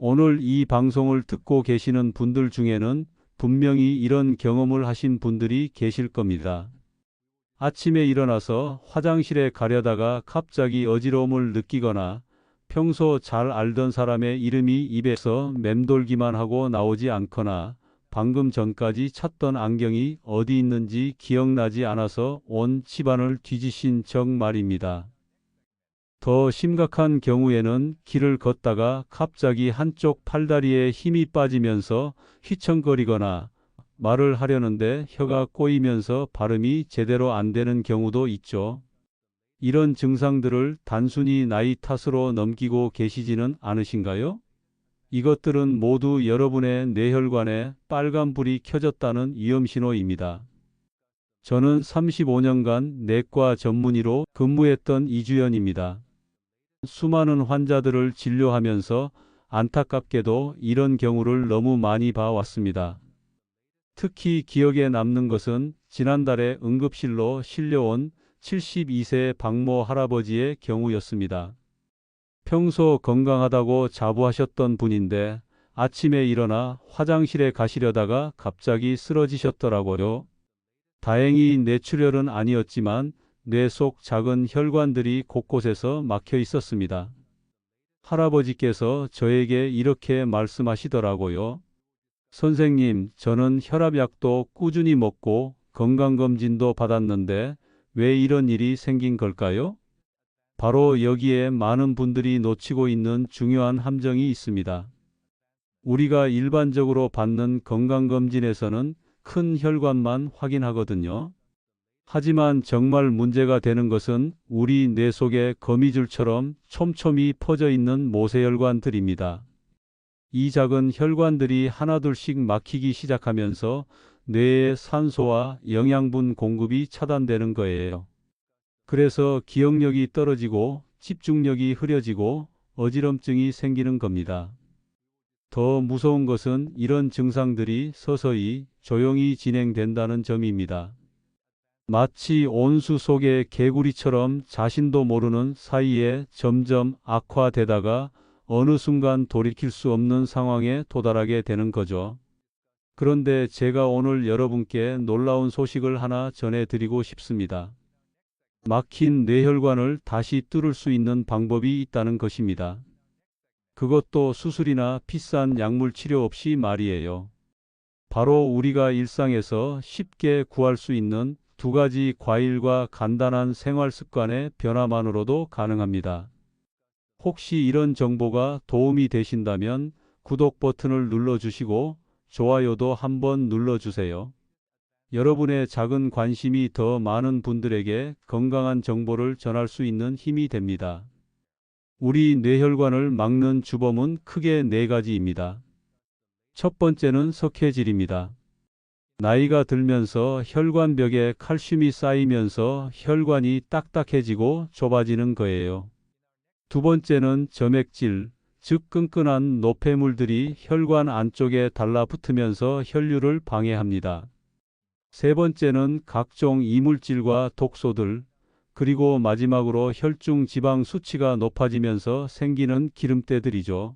오늘 이 방송을 듣고 계시는 분들 중에는 분명히 이런 경험을 하신 분들이 계실 겁니다. 아침에 일어나서 화장실에 가려다가 갑자기 어지러움을 느끼거나 평소 잘 알던 사람의 이름이 입에서 맴돌기만 하고 나오지 않거나 방금 전까지 찾던 안경이 어디 있는지 기억나지 않아서 온 집안을 뒤지신 적 말입니다. 더 심각한 경우에는 길을 걷다가 갑자기 한쪽 팔다리에 힘이 빠지면서 휘청거리거나 말을 하려는데 혀가 꼬이면서 발음이 제대로 안 되는 경우도 있죠. 이런 증상들을 단순히 나이 탓으로 넘기고 계시지는 않으신가요? 이것들은 모두 여러분의 뇌혈관에 빨간불이 켜졌다는 위험신호입니다. 저는 35년간 내과 전문의로 근무했던 이주연입니다. 수많은 환자들을 진료하면서 안타깝게도 이런 경우를 너무 많이 봐왔습니다. 특히 기억에 남는 것은 지난달에 응급실로 실려온 72세 박모 할아버지의 경우였습니다. 평소 건강하다고 자부하셨던 분인데 아침에 일어나 화장실에 가시려다가 갑자기 쓰러지셨더라고요. 다행히 뇌출혈은 아니었지만 뇌 속 작은 혈관들이 곳곳에서 막혀 있었습니다. 할아버지께서 저에게 이렇게 말씀하시더라고요. 선생님, 저는 혈압약도 꾸준히 먹고 건강검진도 받았는데 왜 이런 일이 생긴 걸까요? 바로 여기에 많은 분들이 놓치고 있는 중요한 함정이 있습니다. 우리가 일반적으로 받는 건강검진에서는 큰 혈관만 확인하거든요. 하지만 정말 문제가 되는 것은 우리 뇌 속에 거미줄처럼 촘촘히 퍼져 있는 모세혈관들입니다. 이 작은 혈관들이 하나둘씩 막히기 시작하면서 뇌의 산소와 영양분 공급이 차단되는 거예요. 그래서 기억력이 떨어지고 집중력이 흐려지고 어지럼증이 생기는 겁니다. 더 무서운 것은 이런 증상들이 서서히 조용히 진행된다는 점입니다. 마치 온수 속의 개구리처럼 자신도 모르는 사이에 점점 악화되다가 어느 순간 돌이킬 수 없는 상황에 도달하게 되는 거죠. 그런데 제가 오늘 여러분께 놀라운 소식을 하나 전해드리고 싶습니다. 막힌 뇌혈관을 다시 뚫을 수 있는 방법이 있다는 것입니다. 그것도 수술이나 비싼 약물 치료 없이 말이에요. 바로 우리가 일상에서 쉽게 구할 수 있는 두 가지 과일과 간단한 생활 습관의 변화만으로도 가능합니다. 혹시 이런 정보가 도움이 되신다면 구독 버튼을 눌러주시고 좋아요도 한번 눌러주세요. 여러분의 작은 관심이 더 많은 분들에게 건강한 정보를 전할 수 있는 힘이 됩니다. 우리 뇌혈관을 막는 주범은 크게 네 가지입니다. 첫 번째는 석회질입니다. 나이가 들면서 혈관벽에 칼슘이 쌓이면서 혈관이 딱딱해지고 좁아지는 거예요. 두 번째는 점액질, 즉 끈끈한 노폐물들이 혈관 안쪽에 달라붙으면서 혈류를 방해합니다. 세 번째는 각종 이물질과 독소들, 그리고 마지막으로 혈중 지방 수치가 높아지면서 생기는 기름때들이죠.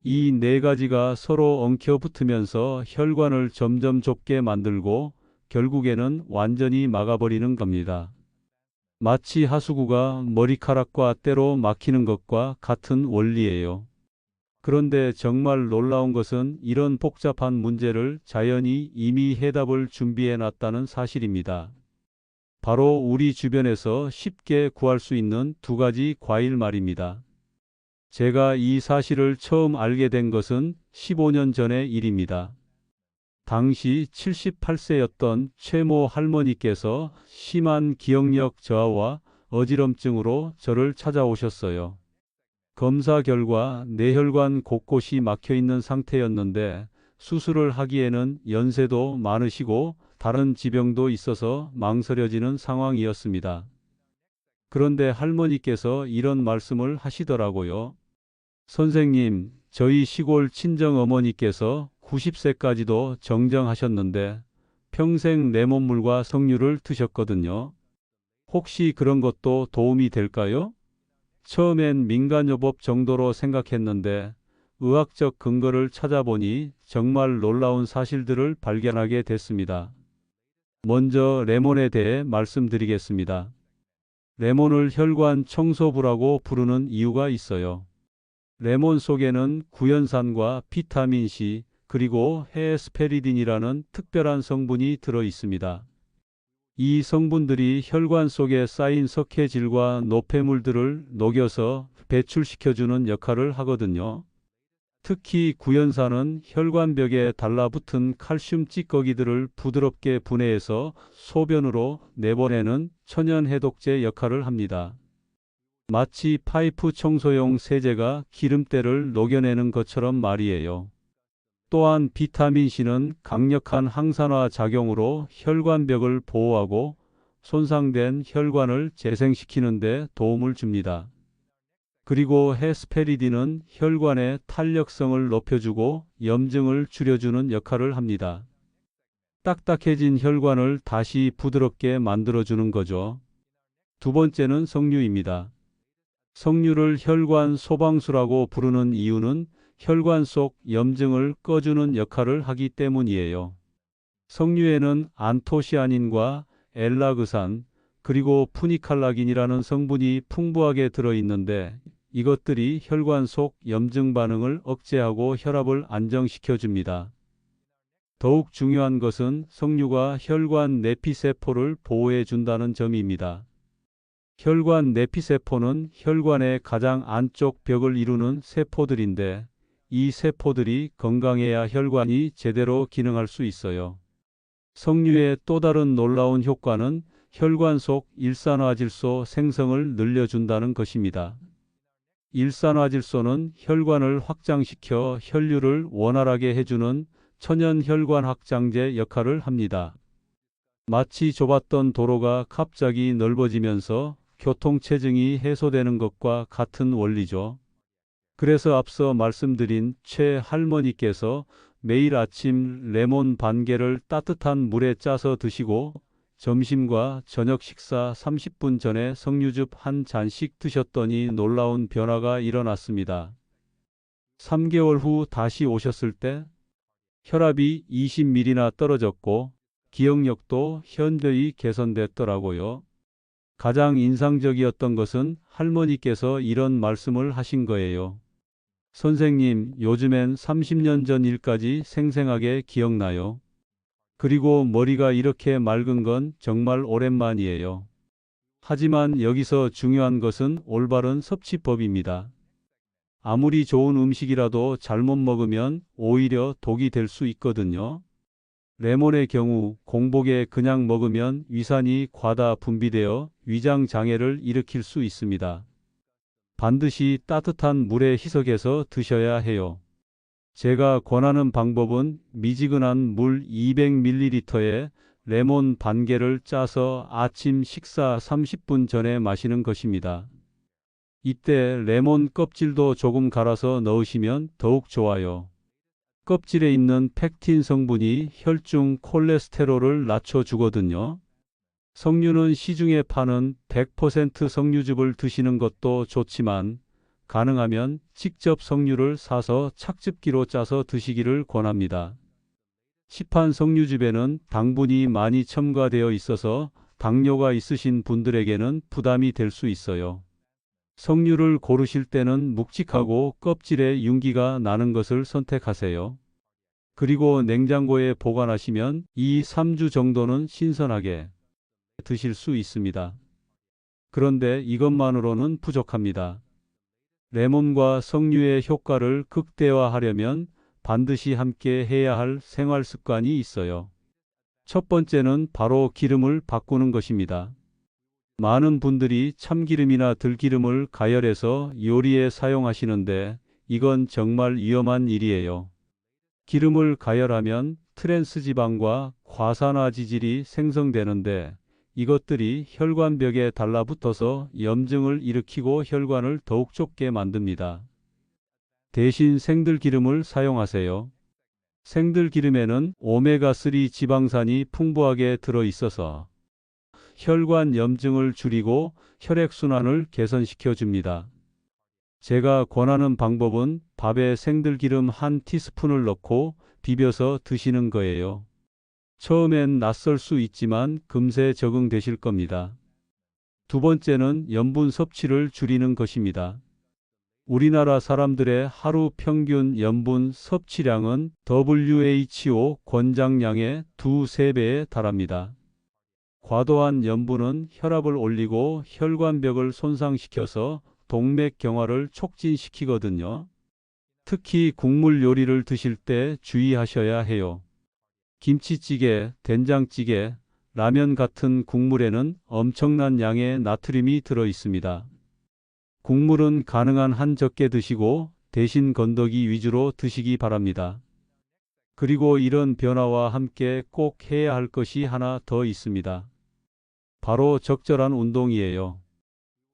이 네 가지가 서로 엉켜 붙으면서 혈관을 점점 좁게 만들고 결국에는 완전히 막아버리는 겁니다. 마치 하수구가 머리카락과 때로 막히는 것과 같은 원리예요. 그런데 정말 놀라운 것은 이런 복잡한 문제를 자연이 이미 해답을 준비해 놨다는 사실입니다. 바로 우리 주변에서 쉽게 구할 수 있는 두 가지 과일 말입니다. 제가 이 사실을 처음 알게 된 것은 15년 전의 일입니다. 당시 78세였던 최모 할머니께서 심한 기억력 저하와 어지럼증으로 저를 찾아오셨어요. 검사 결과 뇌혈관 곳곳이 막혀 있는 상태였는데 수술을 하기에는 연세도 많으시고 다른 지병도 있어서 망설여지는 상황이었습니다. 그런데 할머니께서 이런 말씀을 하시더라고요. 선생님, 저희 시골 친정어머니께서 90세까지도 정정하셨는데 평생 레몬물과 석류를 드셨거든요. 혹시 그런 것도 도움이 될까요? 처음엔 민간요법 정도로 생각했는데 의학적 근거를 찾아보니 정말 놀라운 사실들을 발견하게 됐습니다. 먼저 레몬에 대해 말씀드리겠습니다. 레몬을 혈관 청소부라고 부르는 이유가 있어요. 레몬 속에는 구연산과 비타민C 그리고 헤스페리딘이라는 특별한 성분이 들어 있습니다. 이 성분들이 혈관 속에 쌓인 석회질과 노폐물들을 녹여서 배출시켜주는 역할을 하거든요. 특히 구연산은 혈관벽에 달라붙은 칼슘 찌꺼기들을 부드럽게 분해해서 소변으로 내보내는 천연 해독제 역할을 합니다. 마치 파이프 청소용 세제가 기름때를 녹여내는 것처럼 말이에요. 또한 비타민C는 강력한 항산화 작용으로 혈관벽을 보호하고 손상된 혈관을 재생시키는 데 도움을 줍니다. 그리고 헤스페리딘은 혈관의 탄력성을 높여주고 염증을 줄여주는 역할을 합니다. 딱딱해진 혈관을 다시 부드럽게 만들어주는 거죠. 두 번째는 석류입니다. 석류를 혈관 소방수라고 부르는 이유는 혈관 속 염증을 꺼주는 역할을 하기 때문이에요. 석류에는 안토시아닌과 엘라그산, 그리고 푸니칼라긴이라는 성분이 풍부하게 들어있는데 이것들이 혈관 속 염증 반응을 억제하고 혈압을 안정시켜 줍니다. 더욱 중요한 것은 석류가 혈관 내피세포를 보호해 준다는 점입니다. 혈관 내피세포는 혈관의 가장 안쪽 벽을 이루는 세포들인데 이 세포들이 건강해야 혈관이 제대로 기능할 수 있어요. 석류의 또 다른 놀라운 효과는 혈관 속 일산화질소 생성을 늘려준다는 것입니다. 일산화질소는 혈관을 확장시켜 혈류를 원활하게 해주는 천연 혈관 확장제 역할을 합니다. 마치 좁았던 도로가 갑자기 넓어지면서 교통체증이 해소되는 것과 같은 원리죠. 그래서 앞서 말씀드린 최 할머니께서 매일 아침 레몬 반 개를 따뜻한 물에 짜서 드시고 점심과 저녁 식사 30분 전에 석류즙 한 잔씩 드셨더니 놀라운 변화가 일어났습니다. 3개월 후 다시 오셨을 때 혈압이 20mm나 떨어졌고 기억력도 현저히 개선됐더라고요. 가장 인상적이었던 것은 할머니께서 이런 말씀을 하신 거예요. 선생님, 요즘엔 30년 전 일까지 생생하게 기억나요. 그리고 머리가 이렇게 맑은 건 정말 오랜만이에요. 하지만 여기서 중요한 것은 올바른 섭취법입니다. 아무리 좋은 음식이라도 잘못 먹으면 오히려 독이 될 수 있거든요. 레몬의 경우 공복에 그냥 먹으면 위산이 과다 분비되어 위장 장애를 일으킬 수 있습니다. 반드시 따뜻한 물에 희석해서 드셔야 해요. 제가 권하는 방법은 미지근한 물 200ml에 레몬 반 개를 짜서 아침 식사 30분 전에 마시는 것입니다. 이때 레몬 껍질도 조금 갈아서 넣으시면 더욱 좋아요. 껍질에 있는 펙틴 성분이 혈중 콜레스테롤을 낮춰주거든요. 석류는 시중에 파는 100% 석류즙을 드시는 것도 좋지만 가능하면 직접 석류를 사서 착즙기로 짜서 드시기를 권합니다. 시판 석류즙에는 당분이 많이 첨가되어 있어서 당뇨가 있으신 분들에게는 부담이 될 수 있어요. 석류를 고르실 때는 묵직하고 껍질에 윤기가 나는 것을 선택하세요. 그리고 냉장고에 보관하시면 2-3주 정도는 신선하게 드실 수 있습니다. 그런데 이것만으로는 부족합니다. 레몬과 석류의 효과를 극대화하려면 반드시 함께 해야 할 생활 습관이 있어요. 첫 번째는 바로 기름을 바꾸는 것입니다. 많은 분들이 참기름이나 들기름을 가열해서 요리에 사용하시는데 이건 정말 위험한 일이에요. 기름을 가열하면 트랜스지방과 과산화지질이 생성되는데 이것들이 혈관벽에 달라붙어서 염증을 일으키고 혈관을 더욱 좁게 만듭니다. 대신 생들기름을 사용하세요. 생들기름에는 오메가3 지방산이 풍부하게 들어있어서 혈관 염증을 줄이고 혈액순환을 개선시켜 줍니다. 제가 권하는 방법은 밥에 생들기름 한 티스푼을 넣고 비벼서 드시는 거예요. 처음엔 낯설 수 있지만 금세 적응되실 겁니다. 두 번째는 염분 섭취를 줄이는 것입니다. 우리나라 사람들의 하루 평균 염분 섭취량은 WHO 권장량의 2~3배에 달합니다. 과도한 염분은 혈압을 올리고 혈관벽을 손상시켜서 동맥경화를 촉진시키거든요. 특히 국물 요리를 드실 때 주의하셔야 해요. 김치찌개, 된장찌개, 라면 같은 국물에는 엄청난 양의 나트륨이 들어 있습니다. 국물은 가능한 한 적게 드시고 대신 건더기 위주로 드시기 바랍니다. 그리고 이런 변화와 함께 꼭 해야 할 것이 하나 더 있습니다. 바로 적절한 운동이에요.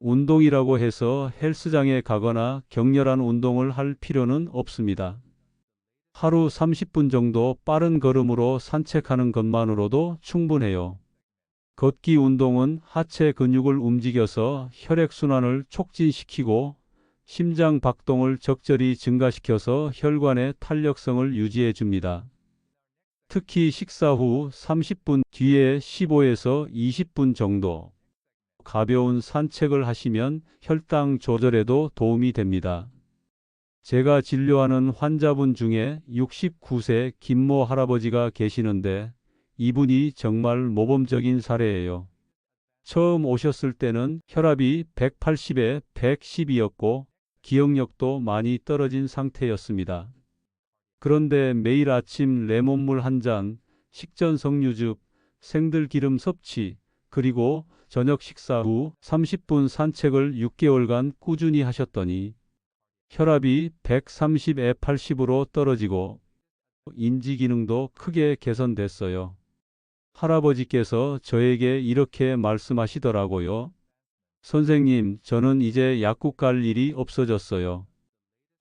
운동이라고 해서 헬스장에 가거나 격렬한 운동을 할 필요는 없습니다. 하루 30분 정도 빠른 걸음으로 산책하는 것만으로도 충분해요. 걷기 운동은 하체 근육을 움직여서 혈액순환을 촉진시키고 심장 박동을 적절히 증가시켜서 혈관의 탄력성을 유지해 줍니다. 특히 식사 후 30분 뒤에 15에서 20분 정도 가벼운 산책을 하시면 혈당 조절에도 도움이 됩니다. 제가 진료하는 환자분 중에 69세 김모 할아버지가 계시는데 이분이 정말 모범적인 사례예요. 처음 오셨을 때는 혈압이 180에 110이었고 기억력도 많이 떨어진 상태였습니다. 그런데 매일 아침 레몬물 한 잔, 식전 석류즙, 생들기름 섭취, 그리고 저녁 식사 후 30분 산책을 6개월간 꾸준히 하셨더니 혈압이 130에 80으로 떨어지고 인지 기능도 크게 개선됐어요. 할아버지께서 저에게 이렇게 말씀하시더라고요. 선생님, 저는 이제 약국 갈 일이 없어졌어요.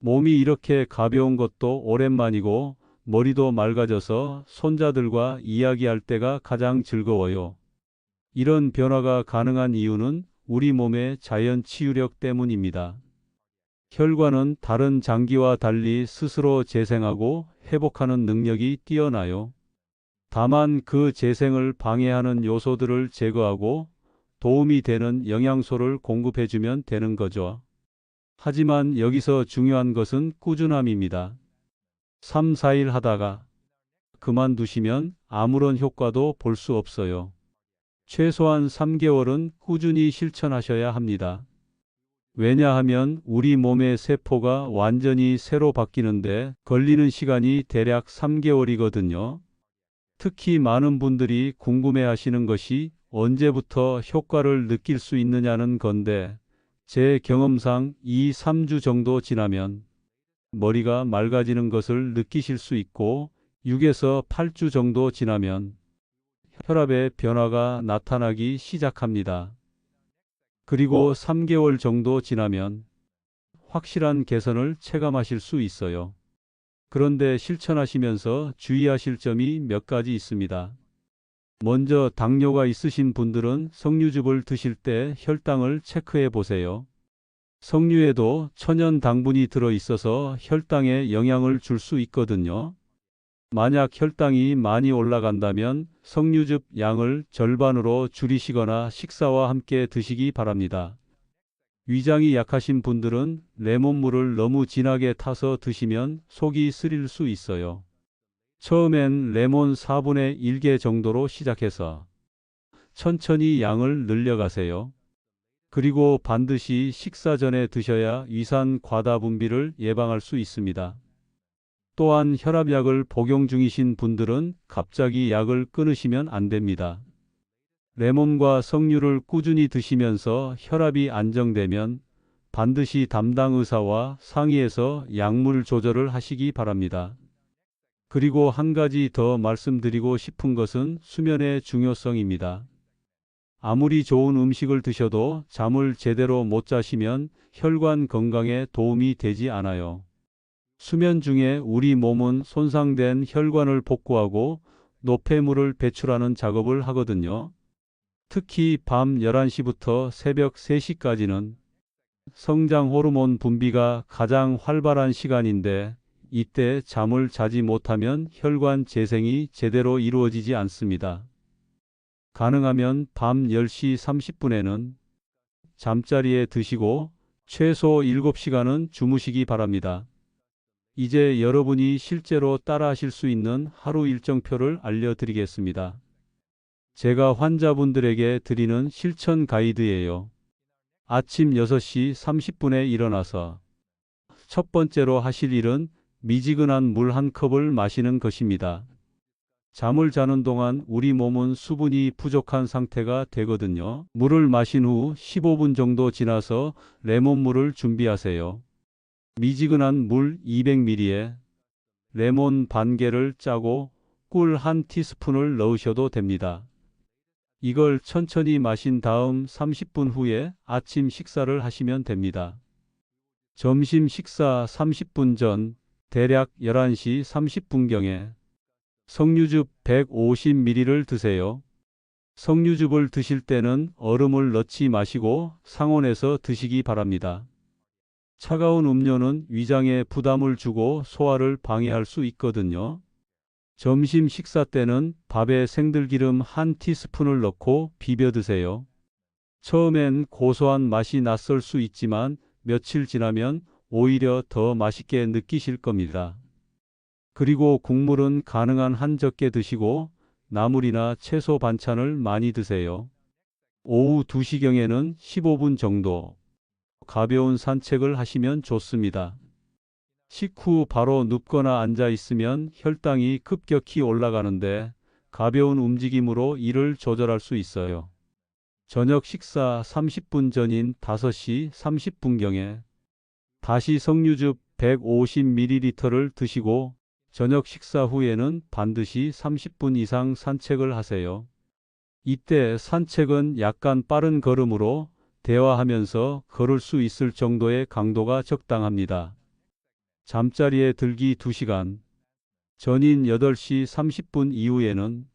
몸이 이렇게 가벼운 것도 오랜만이고 머리도 맑아져서 손자들과 이야기할 때가 가장 즐거워요. 이런 변화가 가능한 이유는 우리 몸의 자연 치유력 때문입니다. 혈관은 다른 장기와 달리 스스로 재생하고 회복하는 능력이 뛰어나요. 다만 그 재생을 방해하는 요소들을 제거하고 도움이 되는 영양소를 공급해주면 되는 거죠. 하지만 여기서 중요한 것은 꾸준함입니다. 3, 4일 하다가 그만두시면 아무런 효과도 볼 수 없어요. 최소한 3개월은 꾸준히 실천하셔야 합니다. 왜냐하면 우리 몸의 세포가 완전히 새로 바뀌는데 걸리는 시간이 대략 3개월이거든요. 특히 많은 분들이 궁금해하시는 것이 언제부터 효과를 느낄 수 있느냐는 건데 제 경험상 2, 3주 정도 지나면 머리가 맑아지는 것을 느끼실 수 있고 6에서 8주 정도 지나면 혈압의 변화가 나타나기 시작합니다. 그리고 3개월 정도 지나면 확실한 개선을 체감하실 수 있어요. 그런데 실천하시면서 주의하실 점이 몇 가지 있습니다. 먼저 당뇨가 있으신 분들은 석류즙을 드실 때 혈당을 체크해 보세요. 석류에도 천연 당분이 들어 있어서 혈당에 영향을 줄 수 있거든요. 만약 혈당이 많이 올라간다면 석류즙 양을 절반으로 줄이시거나 식사와 함께 드시기 바랍니다. 위장이 약하신 분들은 레몬물을 너무 진하게 타서 드시면 속이 쓰릴 수 있어요. 처음엔 레몬 4분의 1개 정도로 시작해서 천천히 양을 늘려가세요. 그리고 반드시 식사 전에 드셔야 위산 과다 분비를 예방할 수 있습니다. 또한 혈압약을 복용 중이신 분들은 갑자기 약을 끊으시면 안 됩니다. 레몬과 석류를 꾸준히 드시면서 혈압이 안정되면 반드시 담당 의사와 상의해서 약물 조절을 하시기 바랍니다. 그리고 한 가지 더 말씀드리고 싶은 것은 수면의 중요성입니다. 아무리 좋은 음식을 드셔도 잠을 제대로 못 자시면 혈관 건강에 도움이 되지 않아요. 수면 중에 우리 몸은 손상된 혈관을 복구하고 노폐물을 배출하는 작업을 하거든요. 특히 밤 11시부터 새벽 3시까지는 성장 호르몬 분비가 가장 활발한 시간인데 이때 잠을 자지 못하면 혈관 재생이 제대로 이루어지지 않습니다. 가능하면 밤 10시 30분에는 잠자리에 드시고 최소 7시간은 주무시기 바랍니다. 이제 여러분이 실제로 따라하실 수 있는 하루 일정표를 알려드리겠습니다. 제가 환자분들에게 드리는 실천 가이드예요. 아침 6시 30분에 일어나서 첫 번째로 하실 일은 미지근한 물 한 컵을 마시는 것입니다. 잠을 자는 동안 우리 몸은 수분이 부족한 상태가 되거든요. 물을 마신 후 15분 정도 지나서 레몬물을 준비하세요. 미지근한 물 200ml에 레몬 반 개를 짜고 꿀 1티스푼을 넣으셔도 됩니다. 이걸 천천히 마신 다음 30분 후에 아침 식사를 하시면 됩니다. 점심 식사 30분 전, 대략 11시 30분경에 석류즙 150ml를 드세요. 석류즙을 드실 때는 얼음을 넣지 마시고 상온에서 드시기 바랍니다. 차가운 음료는 위장에 부담을 주고 소화를 방해할 수 있거든요. 점심 식사 때는 밥에 생들기름 1티스푼을 넣고 비벼 드세요. 처음엔 고소한 맛이 낯설 수 있지만 며칠 지나면 오히려 더 맛있게 느끼실 겁니다. 그리고 국물은 가능한 한 적게 드시고 나물이나 채소 반찬을 많이 드세요. 오후 2시경에는 15분 정도 가벼운 산책을 하시면 좋습니다. 식후 바로 눕거나 앉아 있으면 혈당이 급격히 올라가는데 가벼운 움직임으로 이를 조절할 수 있어요. 저녁 식사 30분 전인 5시 30분경에 다시 석류즙 150ml를 드시고 저녁 식사 후에는 반드시 30분 이상 산책을 하세요. 이때 산책은 약간 빠른 걸음으로 대화하면서 걸을 수 있을 정도의 강도가 적당합니다. 잠자리에 들기 2시간 전인 8시 30분 이후에는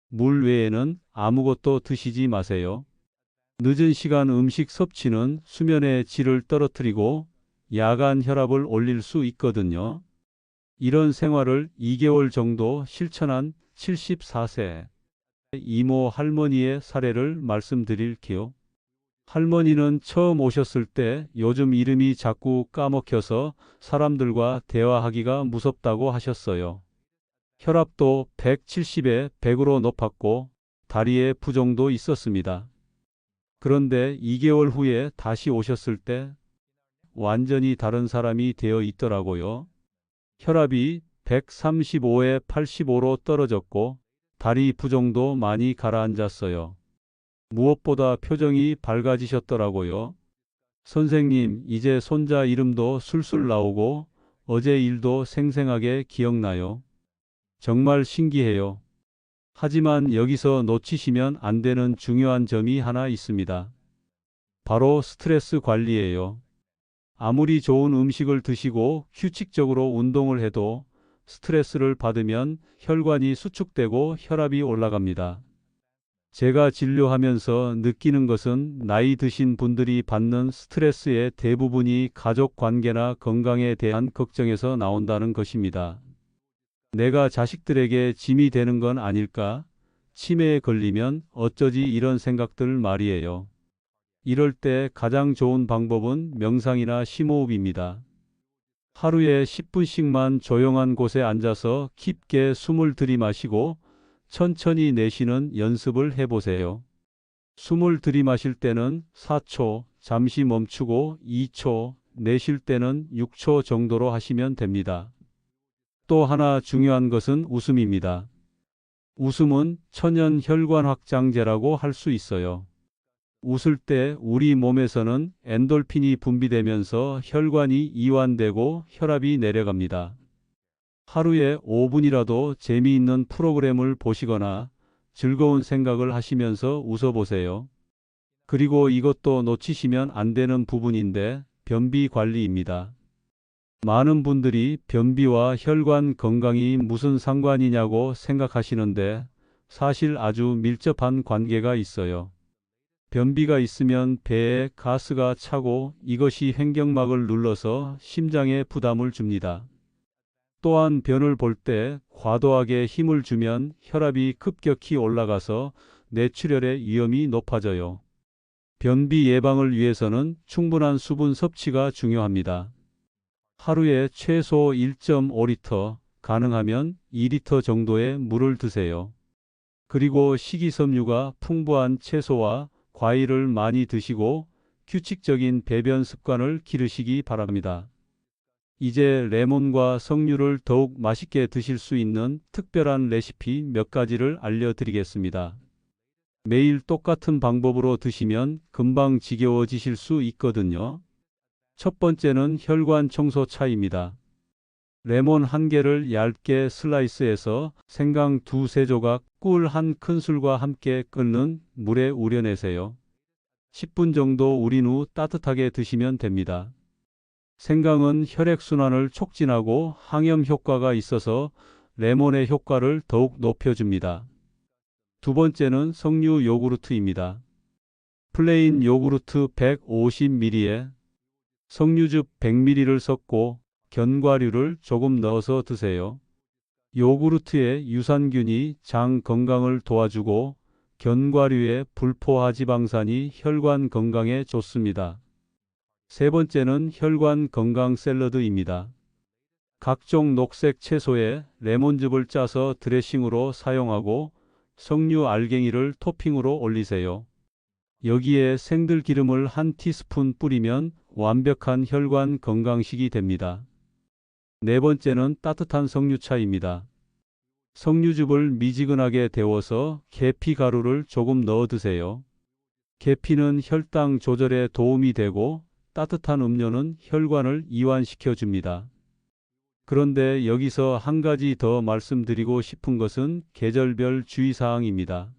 물 외에는 아무것도 드시지 마세요. 늦은 시간 음식 섭취는 수면의 질을 떨어뜨리고 야간 혈압을 올릴 수 있거든요. 이런 생활을 2개월 정도 실천한 74세 이모 할머니의 사례를 말씀드릴게요. 할머니는 처음 오셨을 때 요즘 이름이 자꾸 까먹혀서 사람들과 대화하기가 무섭다고 하셨어요. 혈압도 170에 100으로 높았고 다리에 부종도 있었습니다. 그런데 2개월 후에 다시 오셨을 때 완전히 다른 사람이 되어 있더라고요. 혈압이 135에 85로 떨어졌고 다리 부종도 많이 가라앉았어요. 무엇보다 표정이 밝아지셨더라고요. 선생님, 이제 손자 이름도 술술 나오고 어제 일도 생생하게 기억나요. 정말 신기해요. 하지만 여기서 놓치시면 안 되는 중요한 점이 하나 있습니다. 바로 스트레스 관리예요. 아무리 좋은 음식을 드시고 규칙적으로 운동을 해도 스트레스를 받으면 혈관이 수축되고 혈압이 올라갑니다. 제가 진료하면서 느끼는 것은 나이 드신 분들이 받는 스트레스의 대부분이 가족 관계나 건강에 대한 걱정에서 나온다는 것입니다. 내가 자식들에게 짐이 되는 건 아닐까? 치매에 걸리면 어쩌지 이런 생각들 말이에요. 이럴 때 가장 좋은 방법은 명상이나 심호흡입니다. 하루에 10분씩만 조용한 곳에 앉아서 깊게 숨을 들이마시고 천천히 내쉬는 연습을 해보세요. 숨을 들이마실 때는 4초, 잠시 멈추고 2초, 내쉴 때는 6초 정도로 하시면 됩니다. 또 하나 중요한 것은 웃음입니다. 웃음은 천연 혈관 확장제라고 할 수 있어요. 웃을 때 우리 몸에서는 엔돌핀이 분비되면서 혈관이 이완되고 혈압이 내려갑니다. 하루에 5분이라도 재미있는 프로그램을 보시거나 즐거운 생각을 하시면서 웃어보세요. 그리고 이것도 놓치시면 안 되는 부분인데 변비 관리입니다. 많은 분들이 변비와 혈관 건강이 무슨 상관이냐고 생각하시는데 사실 아주 밀접한 관계가 있어요. 변비가 있으면 배에 가스가 차고 이것이 횡격막을 눌러서 심장에 부담을 줍니다. 또한 변을 볼 때 과도하게 힘을 주면 혈압이 급격히 올라가서 뇌출혈의 위험이 높아져요. 변비 예방을 위해서는 충분한 수분 섭취가 중요합니다. 하루에 최소 1.5리터, 가능하면 2리터 정도의 물을 드세요. 그리고 식이섬유가 풍부한 채소와 과일을 많이 드시고 규칙적인 배변 습관을 기르시기 바랍니다. 이제 레몬과 석류를 더욱 맛있게 드실 수 있는 특별한 레시피 몇 가지를 알려드리겠습니다. 매일 똑같은 방법으로 드시면 금방 지겨워지실 수 있거든요. 첫 번째는 혈관 청소 차입니다. 레몬 1개를 얇게 슬라이스해서 생강 2-3조각, 꿀 1큰술과 함께 끓는 물에 우려내세요. 10분 정도 우린 후 따뜻하게 드시면 됩니다. 생강은 혈액순환을 촉진하고 항염 효과가 있어서 레몬의 효과를 더욱 높여줍니다. 두 번째는 석류 요구르트입니다. 플레인 요구르트 150ml에 석류즙 100ml를 섞고 견과류를 조금 넣어서 드세요. 요구르트의 유산균이 장 건강을 도와주고 견과류의 불포화지방산이 혈관 건강에 좋습니다. 세 번째는 혈관 건강 샐러드입니다. 각종 녹색 채소에 레몬즙을 짜서 드레싱으로 사용하고 석류 알갱이를 토핑으로 올리세요. 여기에 생들기름을 1티스푼 뿌리면 완벽한 혈관 건강식이 됩니다. 네 번째는 따뜻한 석류차입니다. 석류즙을 미지근하게 데워서 계피 가루를 조금 넣어 드세요. 계피는 혈당 조절에 도움이 되고 따뜻한 음료는 혈관을 이완시켜 줍니다. 그런데 여기서 한 가지 더 말씀드리고 싶은 것은 계절별 주의사항입니다.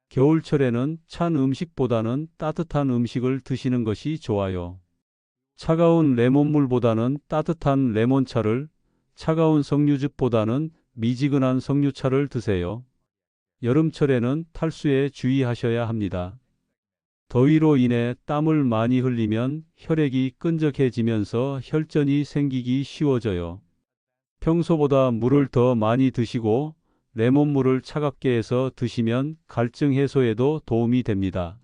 겨울철에는 찬 음식보다는 따뜻한 음식을 드시는 것이 좋아요. 차가운 레몬물보다는 따뜻한 레몬차를, 차가운 석류즙보다는 미지근한 석류차를 드세요. 여름철에는 탈수에 주의하셔야 합니다. 더위로 인해 땀을 많이 흘리면 혈액이 끈적해지면서 혈전이 생기기 쉬워져요. 평소보다 물을 더 많이 드시고 레몬물을 차갑게 해서 드시면 갈증 해소에도 도움이 됩니다.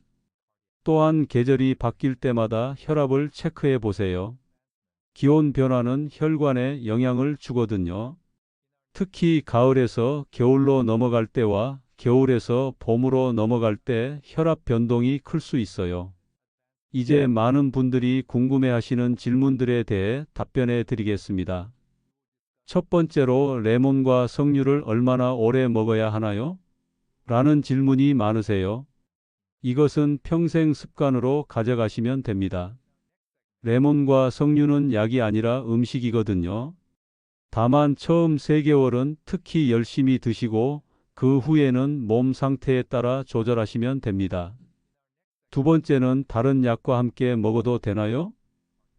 또한 계절이 바뀔 때마다 혈압을 체크해 보세요. 기온 변화는 혈관에 영향을 주거든요. 특히 가을에서 겨울로 넘어갈 때와 겨울에서 봄으로 넘어갈 때 혈압 변동이 클 수 있어요. 이제 많은 분들이 궁금해하시는 질문들에 대해 답변해 드리겠습니다. 첫 번째로 레몬과 석류를 얼마나 오래 먹어야 하나요? 라는 질문이 많으세요. 이것은 평생 습관으로 가져가시면 됩니다. 레몬과 석류는 약이 아니라 음식이거든요. 다만 처음 3개월은 특히 열심히 드시고 그 후에는 몸 상태에 따라 조절하시면 됩니다. 두 번째는 다른 약과 함께 먹어도 되나요?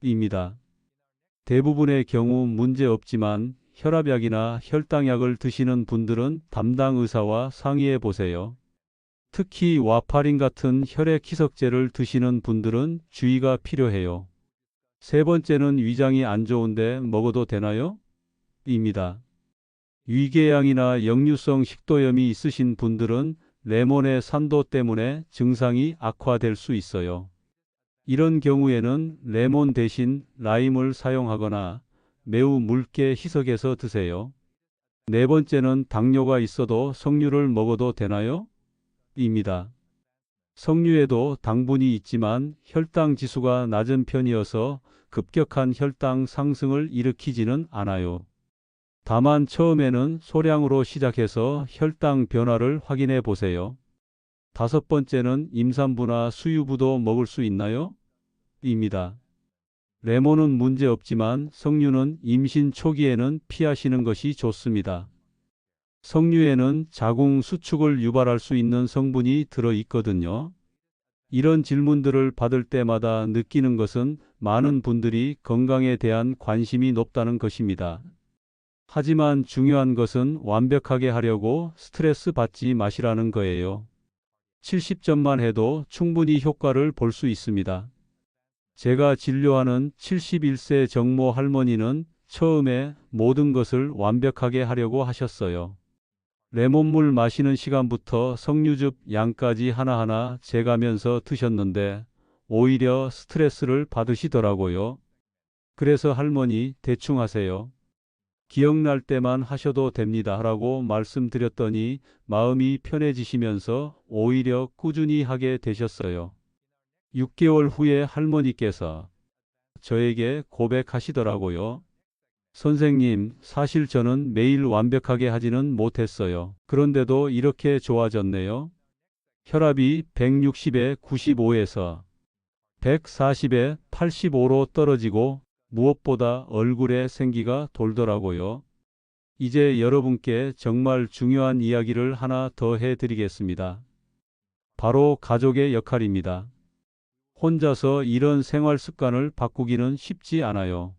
입니다. 대부분의 경우 문제 없지만 혈압약이나 혈당약을 드시는 분들은 담당 의사와 상의해 보세요. 특히 와파린 같은 혈액 희석제를 드시는 분들은 주의가 필요해요. 세 번째는 위장이 안 좋은데 먹어도 되나요? 입니다. 위궤양이나 역류성 식도염이 있으신 분들은 레몬의 산도 때문에 증상이 악화될 수 있어요. 이런 경우에는 레몬 대신 라임을 사용하거나 매우 묽게 희석해서 드세요. 네 번째는 당뇨가 있어도 석류를 먹어도 되나요? 입니다. 석류에도 당분이 있지만 혈당 지수가 낮은 편이어서 급격한 혈당 상승을 일으키지는 않아요. 다만 처음에는 소량으로 시작해서 혈당 변화를 확인해 보세요. 다섯 번째는 임산부나 수유부도 먹을 수 있나요? 입니다. 레몬은 문제 없지만 석류는 임신 초기에는 피하시는 것이 좋습니다. 석류에는 자궁 수축을 유발할 수 있는 성분이 들어 있거든요. 이런 질문들을 받을 때마다 느끼는 것은 많은 분들이 건강에 대한 관심이 높다는 것입니다. 하지만 중요한 것은 완벽하게 하려고 스트레스 받지 마시라는 거예요. 70점만 해도 충분히 효과를 볼 수 있습니다. 제가 진료하는 71세 정모 할머니는 처음에 모든 것을 완벽하게 하려고 하셨어요. 레몬물 마시는 시간부터 석류즙 양까지 하나하나 재가면서 드셨는데 오히려 스트레스를 받으시더라고요. 그래서 할머니 대충 하세요. 기억날 때만 하셔도 됩니다. 라고 말씀드렸더니 마음이 편해지시면서 오히려 꾸준히 하게 되셨어요. 6개월 후에 할머니께서 저에게 고백하시더라고요. 선생님, 사실 저는 매일 완벽하게 하지는 못했어요. 그런데도 이렇게 좋아졌네요. 혈압이 160에 95에서 140에 85로 떨어지고 무엇보다 얼굴에 생기가 돌더라고요. 이제 여러분께 정말 중요한 이야기를 하나 더 해드리겠습니다. 바로 가족의 역할입니다. 혼자서 이런 생활 습관을 바꾸기는 쉽지 않아요.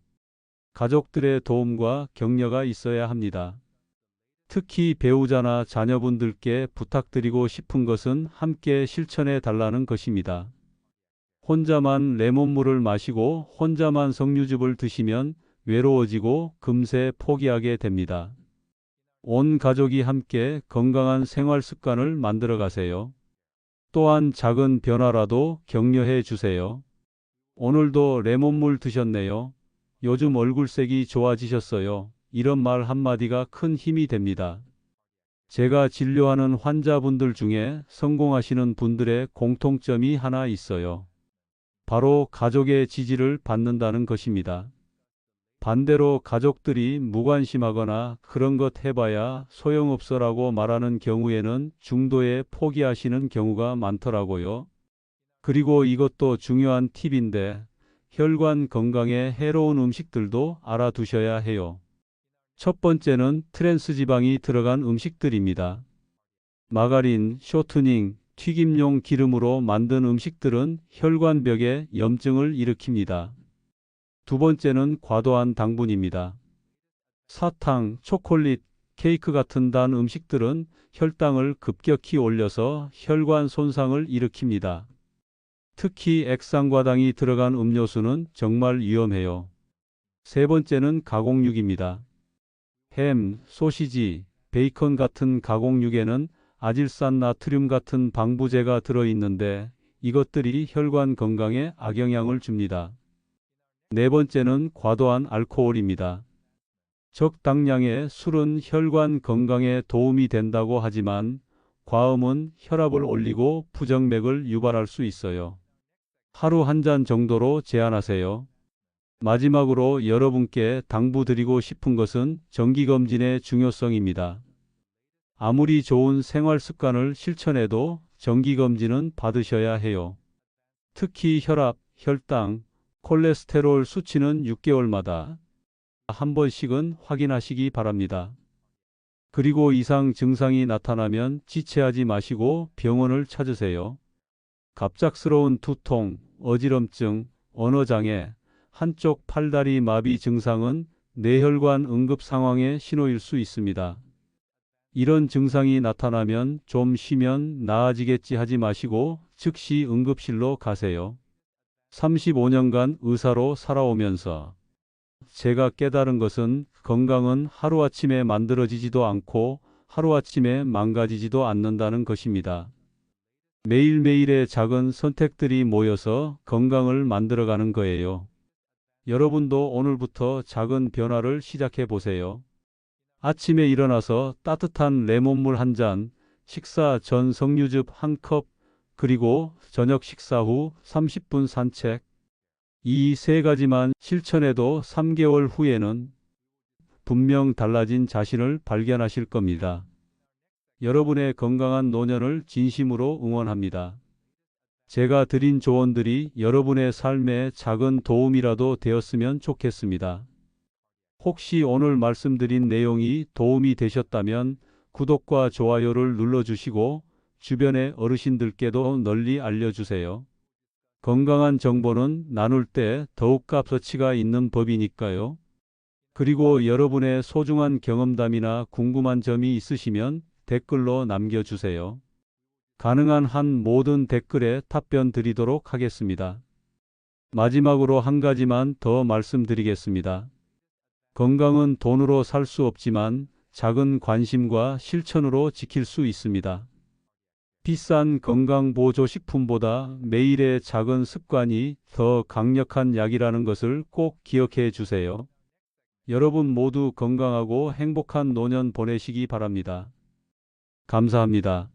가족들의 도움과 격려가 있어야 합니다. 특히 배우자나 자녀분들께 부탁드리고 싶은 것은 함께 실천해 달라는 것입니다. 혼자만 레몬물을 마시고 혼자만 석류즙을 드시면 외로워지고 금세 포기하게 됩니다. 온 가족이 함께 건강한 생활 습관을 만들어 가세요. 또한 작은 변화라도 격려해 주세요. 오늘도 레몬물 드셨네요. 요즘 얼굴색이 좋아지셨어요. 이런 말 한마디가 큰 힘이 됩니다. 제가 진료하는 환자분들 중에 성공하시는 분들의 공통점이 하나 있어요. 바로 가족의 지지를 받는다는 것입니다. 반대로 가족들이 무관심하거나 그런 것 해봐야 소용없어라고 말하는 경우에는 중도에 포기하시는 경우가 많더라고요. 그리고 이것도 중요한 팁인데 혈관 건강에 해로운 음식들도 알아두셔야 해요. 첫 번째는 트랜스 지방이 들어간 음식들입니다. 마가린, 쇼트닝, 튀김용 기름으로 만든 음식들은 혈관벽에 염증을 일으킵니다. 두 번째는 과도한 당분입니다. 사탕, 초콜릿, 케이크 같은 단 음식들은 혈당을 급격히 올려서 혈관 손상을 일으킵니다. 특히 액상과당이 들어간 음료수는 정말 위험해요. 세 번째는 가공육입니다. 햄, 소시지, 베이컨 같은 가공육에는 아질산 나트륨 같은 방부제가 들어있는데 이것들이 혈관 건강에 악영향을 줍니다. 네 번째는 과도한 알코올입니다. 적당량의 술은 혈관 건강에 도움이 된다고 하지만 과음은 혈압을 올리고 부정맥을 유발할 수 있어요. 하루 한 잔 정도로 제한하세요. 마지막으로 여러분께 당부드리고 싶은 것은 정기검진의 중요성입니다. 아무리 좋은 생활 습관을 실천해도 정기검진은 받으셔야 해요. 특히 혈압, 혈당, 콜레스테롤 수치는 6개월마다 한 번씩은 확인하시기 바랍니다. 그리고 이상 증상이 나타나면 지체하지 마시고 병원을 찾으세요. 갑작스러운 두통, 어지럼증, 언어장애, 한쪽 팔다리 마비 증상은 뇌혈관 응급 상황의 신호일 수 있습니다. 이런 증상이 나타나면 좀 쉬면 나아지겠지 하지 마시고 즉시 응급실로 가세요. 35년간 의사로 살아오면서 제가 깨달은 것은 건강은 하루아침에 만들어지지도 않고 하루아침에 망가지지도 않는다는 것입니다. 매일매일의 작은 선택들이 모여서 건강을 만들어가는 거예요. 여러분도 오늘부터 작은 변화를 시작해 보세요. 아침에 일어나서 따뜻한 레몬물 한 잔, 식사 전 석류즙 한 컵, 그리고 저녁 식사 후 30분 산책. 이 세 가지만 실천해도 3개월 후에는 분명 달라진 자신을 발견하실 겁니다. 여러분의 건강한 노년을 진심으로 응원합니다. 제가 드린 조언들이 여러분의 삶에 작은 도움이라도 되었으면 좋겠습니다. 혹시 오늘 말씀드린 내용이 도움이 되셨다면 구독과 좋아요를 눌러주시고 주변의 어르신들께도 널리 알려주세요. 건강한 정보는 나눌 때 더욱 값어치가 있는 법이니까요. 그리고 여러분의 소중한 경험담이나 궁금한 점이 있으시면 댓글로 남겨주세요. 가능한 한 모든 댓글에 답변 드리도록 하겠습니다. 마지막으로 한 가지만 더 말씀드리겠습니다. 건강은 돈으로 살 수 없지만 작은 관심과 실천으로 지킬 수 있습니다. 비싼 건강보조식품보다 매일의 작은 습관이 더 강력한 약이라는 것을 꼭 기억해 주세요. 여러분 모두 건강하고 행복한 노년 보내시기 바랍니다. 감사합니다.